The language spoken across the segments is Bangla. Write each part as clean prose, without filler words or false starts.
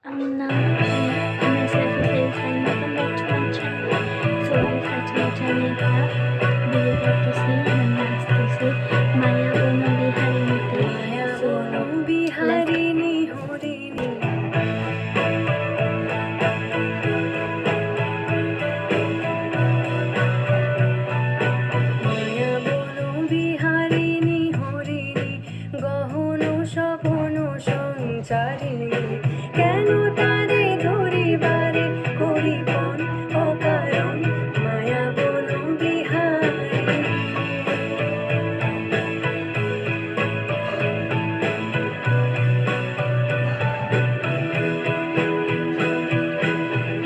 Now, myself is Elsa and welcome back to my channel. So guys, আজকে আমি একটা ভিডিও করতেছি মানে আসতেছি মায়া বনো বিহারিণীতে। So বিহারিণী হরিণী মায়া বনো বিহারিণী হরিণী গহন স্বপন সঞ্চারিণী কেন তারে ধরিবারে করিপন অকারণ মায়া বনো বিহারিণী।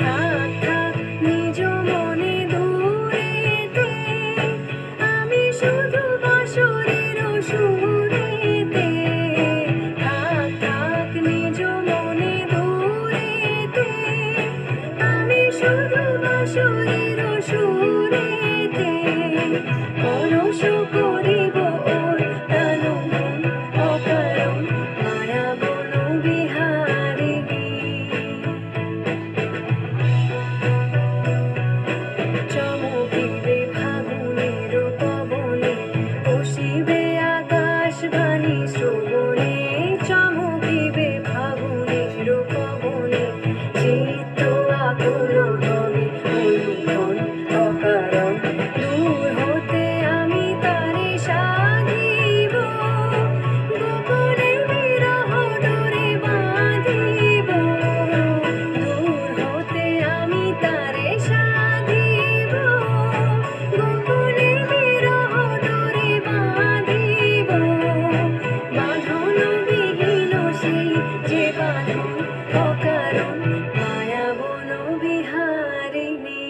থাক থাক নিজ মনে দূরেতে আমি শুধু বাঁশরের সুরেতে। থাক থাক নিজ মনে দূরেতে আমি শুধু বাঁশরের সুরেতে। পরশ করিব ওর প্রাণ মন অকারণ মায়া বনো বিহারিণী। চমকিবে ফাগুনের পবনে বসিবে আকাশ বাণী শ্রবণে। চমকিবে ফাগুনের পবনে চিত্ত আকুল হবে অনুক্ষণ অকারণ। দূর হতে আমি তারে সাধিব গোপনে বিরহ ডোরে বাঁধিব। দূর হতে আমি তারে সাধিব গোপনে বিরহ ডোরে বাঁধিব। বাঁধন বিহীন সেই যে বাঁধন অকারণ মায়া বনো বিহারিণী।